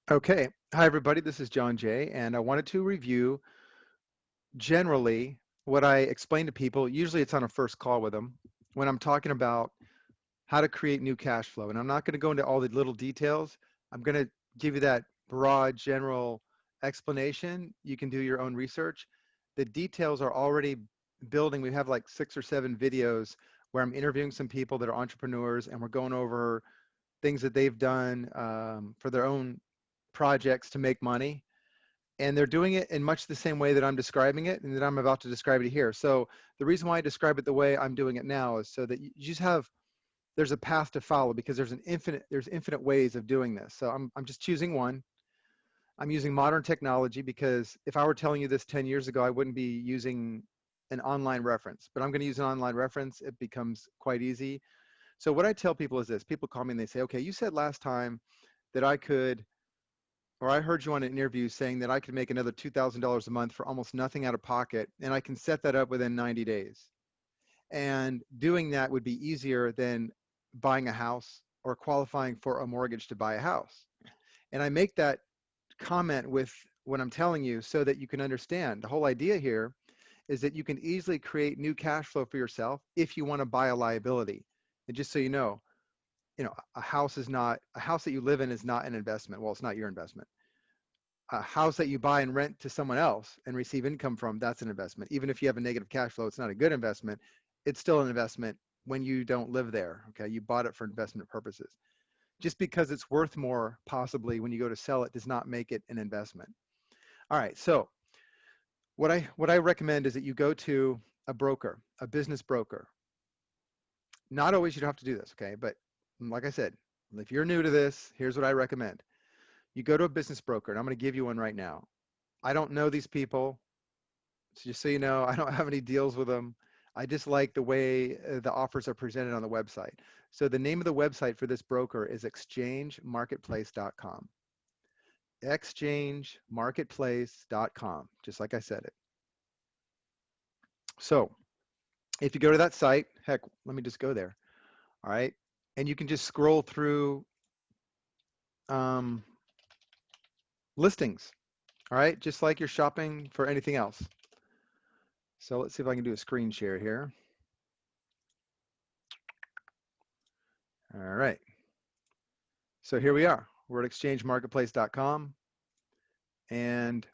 Okay. Hi, everybody. This is John Jay, and I wanted to review generally what I explain to people. Usually it's on a first call with them when I'm talking about how to create new cash flow. And I'm not going to go into all the little details. I'm going to give you that broad, general explanation. You can do your own research. The details are already building. We have like 6 or 7 videos where I'm interviewing some people that are entrepreneurs, and we're going over things that they've done for their own projects to make money, and they're doing it in much the same way that I'm describing it and that I'm about to describe it here. So the reason why I describe it the way I'm doing it now is so that you just have, there's a path to follow, because there's infinite ways of doing this. So I'm just choosing one. I'm using modern technology because if I were telling you this 10 years ago, I wouldn't be using an online reference, but I'm going to use an online reference. It becomes quite easy. So what I tell people is this: people call me and they say, okay, you said last time that I could, or I heard you on an interview saying that I could make another $2,000 a month for almost nothing out of pocket, and I can set that up within 90 days. And doing that would be easier than buying a house or qualifying for a mortgage to buy a house. And I make that comment with what I'm telling you so that you can understand. The whole idea here is that you can easily create new cash flow for yourself if you want to buy a liability. And just so you know, a house is not, a house that you live in is not an investment. Well, it's not your investment. A house that you buy and rent to someone else and receive income from, that's an investment. Even if you have a negative cash flow, it's not a good investment. It's still an investment when you don't live there. Okay. You bought it for investment purposes. Just because it's worth more, possibly when you go to sell it, does not make it an investment. All right. So what I recommend is that you go to a broker, a business broker. Not always you don't have to do this. Okay. But like I said, if you're new to this, here's what I recommend. You go to a business broker, and I'm going to give you one right now. I don't know these people. So just so you know, I don't have any deals with them. I just like the way the offers are presented on the website. So the name of the website for this broker is exchangemarketplace.com. Exchangemarketplace.com, just like I said it. So if you go to that site, heck, let me just go there. All right. And you can just scroll through um, listings. All right. Just like you're shopping for anything else. So let's see if I can do a screen share here. All right. So here we are. We're at exchangemarketplace.com, and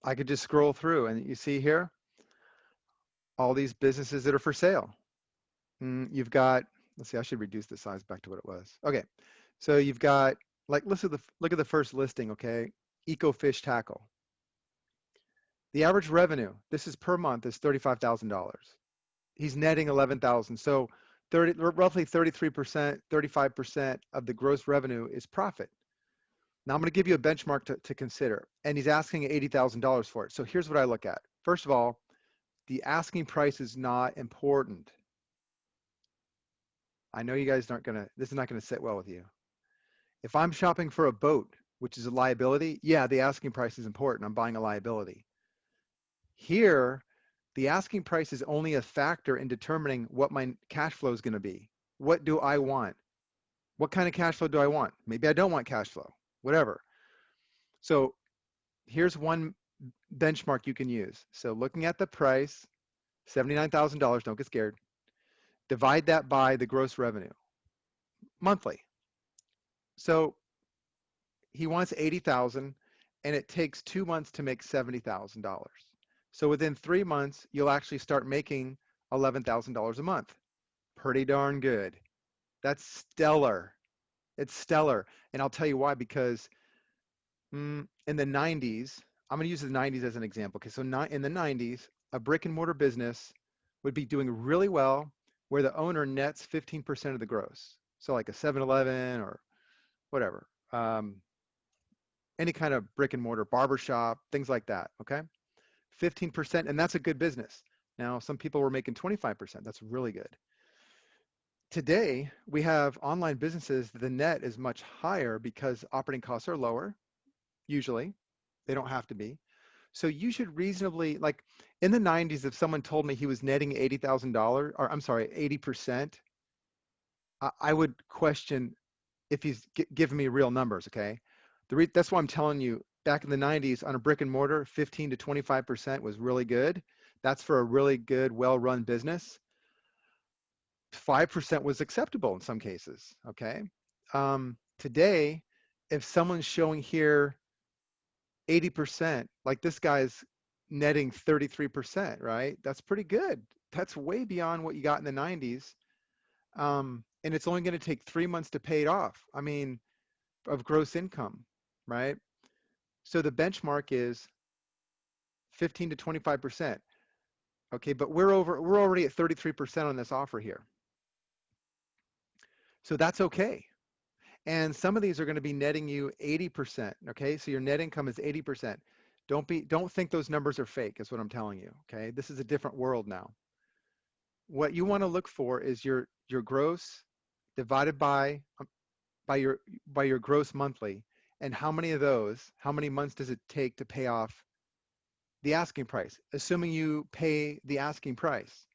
I could just scroll through, and you see here all these businesses that are for sale. You've got, let's see, I should reduce the size back to what it was. Okay. So you've got, like, look at the first listing, okay? Eco Fish Tackle. The average revenue, this is per month, is $35,000. He's netting 11,000. So roughly 33%, 35% of the gross revenue is profit. Now I'm going to give you a benchmark to consider, and he's asking $80,000 for it. So here's what I look at. First of all, the asking price is not important. I know you guys aren't going to, this is not going to sit well with you. If I'm shopping for a boat, which is a liability, yeah, the asking price is important. I'm buying a liability. Here, the asking price is only a factor in determining what my cash flow is going to be. What do I want? What kind of cash flow do I want? Maybe I don't want cash flow, whatever. So here's one benchmark you can use. So looking at the price, $79,000, don't get scared. Divide that by the gross revenue monthly. So he wants 80,000, and it takes 2 months to make $70,000. So within 3 months, you'll actually start making $11,000 a month. Pretty darn good. That's stellar. It's stellar. And I'll tell you why, because in the 90s, I'm going to use the 90s as an example. Okay, so in the 90s, a brick and mortar business would be doing really well where the owner nets 15% of the gross. So like a 7-Eleven or whatever, any kind of brick and mortar, barbershop, things like that, okay? 15%, and that's a good business. Now, some people were making 25%. That's really good. Today, we have online businesses, the net is much higher because operating costs are lower, usually. They don't have to be. So you should reasonably, like in the 90s, if someone told me he was netting $80,000, or I'm sorry, 80%, I would question if he's giving me real numbers, okay? That's why I'm telling you, back in the 90s on a brick and mortar, 15 to 25% was really good. That's for a really good, well-run business. 5% was acceptable in some cases, okay? Today, if someone's showing here 80%, like this guy's netting 33%, right? That's pretty good. That's way beyond what you got in the 90s. And it's only going to take 3 months to pay it off. I mean, of gross income, right? So the benchmark is 15 to 25%. Okay, but we're already at 33% on this offer here. So that's okay. And some of these are going to be netting you 80%. Okay, so your net income is 80%. Don't think those numbers are fake, is what I'm telling you. Okay, this is a different world now. What you want to look for is your gross divided by your gross monthly, and how many months does it take to pay off the asking price, assuming you pay the asking price.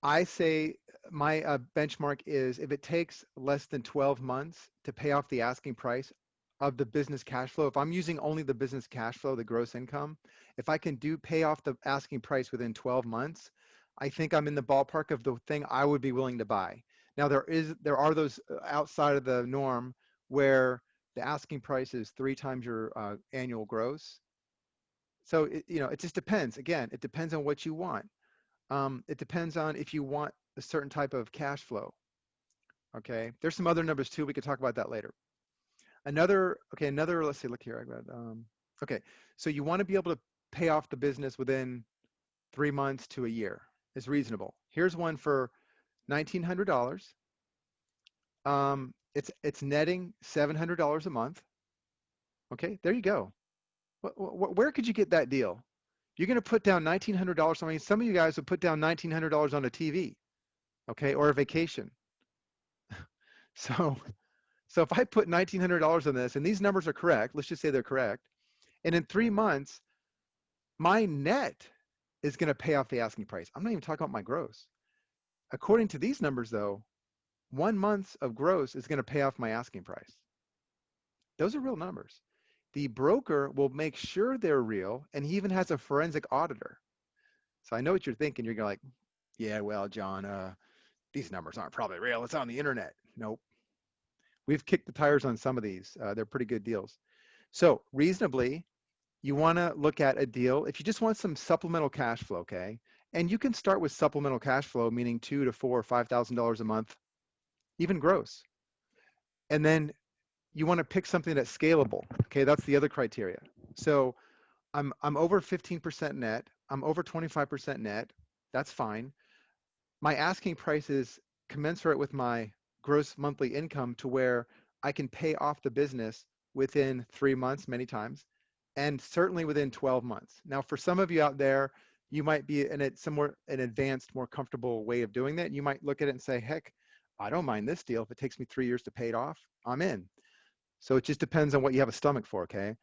I say my benchmark is if it takes less than 12 months to pay off the asking price of the business cash flow, if I'm using only the business cash flow, the gross income, if I can pay off the asking price within 12 months, I think I'm in the ballpark of the thing I would be willing to buy. Now there are those outside of the norm where the asking price is 3 times your annual gross. So it just depends. Again, it depends on what you want. It depends on if you want a certain type of cash flow. Okay, there's some other numbers too. We could talk about that later. Let's see, look here. Okay, so you want to be able to pay off the business within 3 months to a year is reasonable. Here's one for $1,900. It's netting $700 a month. Okay, there you go. Where could you get that deal? You're going to put down $1,900. I mean, some of you guys would put down $1,900 on a TV, okay, or a vacation. So if I put $1,900 on this, and these numbers are correct, let's just say they're correct, and in 3 months, my net is going to pay off the asking price. I'm not even talking about my gross. According to these numbers, though, 1 month of gross is going to pay off my asking price. Those are real numbers. The broker will make sure they're real, and he even has a forensic auditor. So I know what you're thinking. You're like, yeah, well, John, these numbers aren't probably real. It's on the internet. Nope. We've kicked the tires on some of these. They're pretty good deals. So reasonably, you want to look at a deal. If you just want some supplemental cash flow, okay, and you can start with supplemental cash flow, meaning $2,000 to $4,000 or $5,000 a month, even gross. And then you want to pick something that's scalable. Okay, that's the other criteria. So I'm over 15% net. I'm over 25% net. That's fine. My asking price is commensurate with my gross monthly income to where I can pay off the business within 3 months many times, and certainly within 12 months. Now, for some of you out there, you might be in an advanced, more comfortable way of doing that. You might look at it and say, heck, I don't mind this deal. If it takes me 3 years to pay it off, I'm in. So it just depends on what you have a stomach for, okay?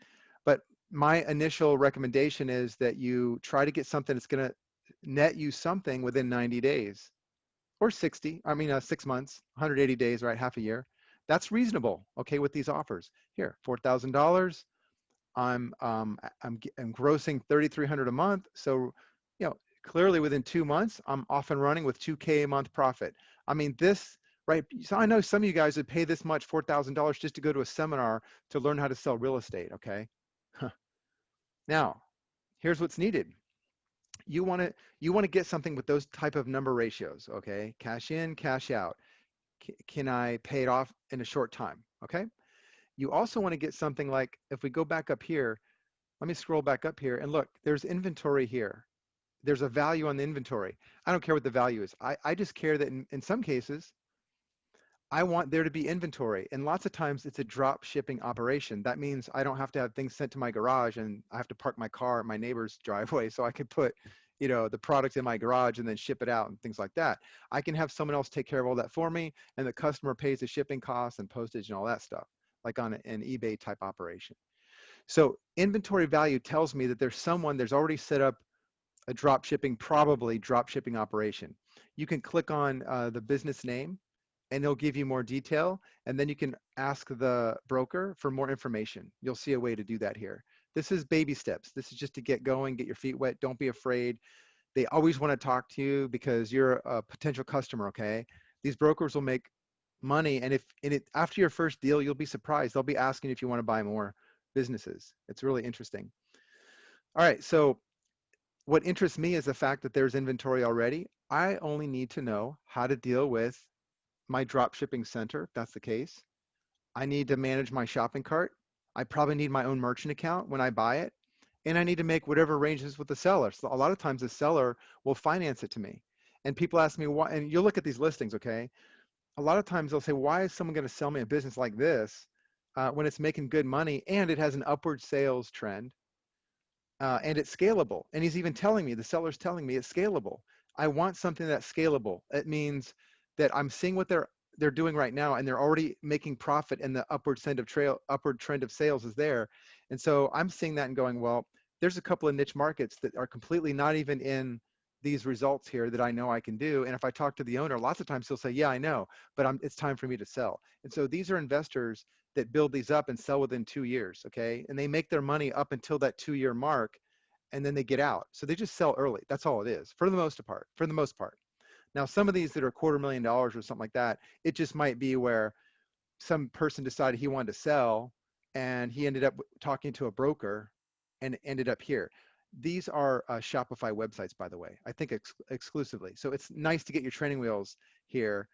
But my initial recommendation is that you try to get something that's going to net you something within 90 days or 6 months, 180 days, right? Half a year. That's reasonable, okay, with these offers. Here, $4,000. I'm grossing $3,300 a month. So, clearly within 2 months, I'm off and running with $2K a month profit. I mean, this, right? So I know some of you guys would pay this much, $4,000, just to go to a seminar to learn how to sell real estate, okay? Now, here's what's needed. You want to get something with those type of number ratios, okay? Cash in, cash out. Can I pay it off in a short time, okay? You also want to get something like, if we go back up here, let me scroll back up here and look, there's inventory here. There's a value on the inventory. I don't care what the value is. I just care that in some cases, I want there to be inventory. And lots of times it's a drop shipping operation. That means I don't have to have things sent to my garage and I have to park my car at my neighbor's driveway so I could put, the product in my garage and then ship it out and things like that. I can have someone else take care of all that for me, and the customer pays the shipping costs and postage and all that stuff, like on an eBay type operation. So inventory value tells me that there's already set up a probably drop shipping operation. You can click on the business name and it'll give you more detail. And then you can ask the broker for more information. You'll see a way to do that here. This is baby steps. This is just to get going, get your feet wet. Don't be afraid. They always want to talk to you because you're a potential customer, okay? These brokers will make money, and after your first deal, you'll be surprised. They'll be asking if you want to buy more businesses. It's really interesting. All right, so what interests me is the fact that there's inventory already. I only need to know how to deal with my drop shipping center, if that's the case. I need to manage my shopping cart. I probably need my own merchant account when I buy it. And I need to make whatever arrangements with the seller. So a lot of times the seller will finance it to me. And people ask me why, and you'll look at these listings, okay? A lot of times they'll say, why is someone going to sell me a business like this when it's making good money and it has an upward sales trend? And it's scalable. And he's even telling me, the seller's telling me it's scalable. I want something that's scalable. It means that I'm seeing what they're doing right now, and they're already making profit, and the upward trend of sales is there. And so I'm seeing that and going, well, there's a couple of niche markets that are completely not even in these results here that I know I can do. And if I talk to the owner, lots of times he'll say, yeah, I know, but it's time for me to sell. And so these are investors that build these up and sell within 2 years, okay? And they make their money up until that 2-year mark, and then they get out. So they just sell early. That's all it is, for the most part. For the most part. Now, some of these that are $250,000 or something like that, it just might be where some person decided he wanted to sell, and he ended up talking to a broker and ended up here. These are Shopify websites, by the way, I think exclusively. So it's nice to get your training wheels here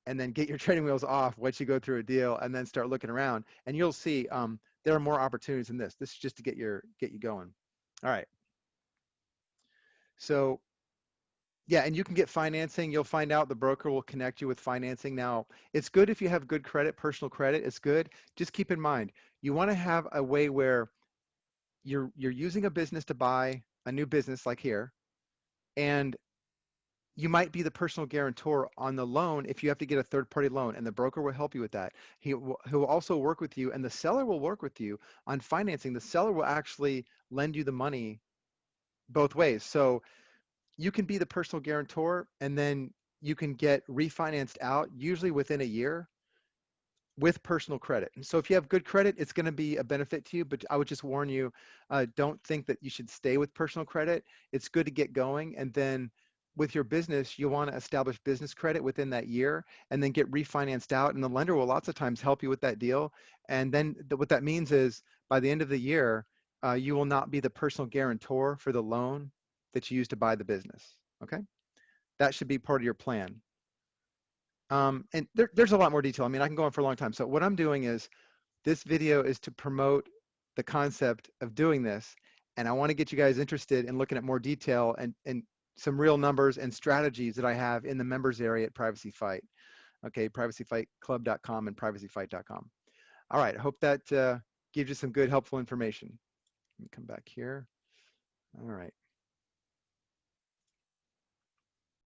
and then get your training wheels off once you go through a deal and then start looking around. And you'll see there are more opportunities than this. This is just to get you going. All right. So yeah, and you can get financing. You'll find out the broker will connect you with financing. Now, it's good if you have good credit, personal credit. It's good. Just keep in mind, you want to have a way where you're using a business to buy a new business like here, and you might be the personal guarantor on the loan if you have to get a third-party loan, and the broker will help you with that. He'll also work with you, and the seller will work with you on financing. The seller will actually lend you the money both ways. So you can be the personal guarantor, and then you can get refinanced out usually within a year with personal credit. And so if you have good credit, it's going to be a benefit to you, but I would just warn you, don't think that you should stay with personal credit. It's good to get going, and then with your business, you want to establish business credit within that year and then get refinanced out, and the lender will lots of times help you with that deal. And then what that means is by the end of the year, you will not be the personal guarantor for the loan that you use to buy the business. Okay, that should be part of your plan. And there's a lot more detail. I mean, I can go on for a long time. So what I'm doing is this video is to promote the concept of doing this. And I want to get you guys interested in looking at more detail and some real numbers and strategies that I have in the members area at Privacy Fight. Okay, privacyfightclub.com and privacyfight.com. All right, I hope that gives you some good, helpful information. Let me come back here. All right.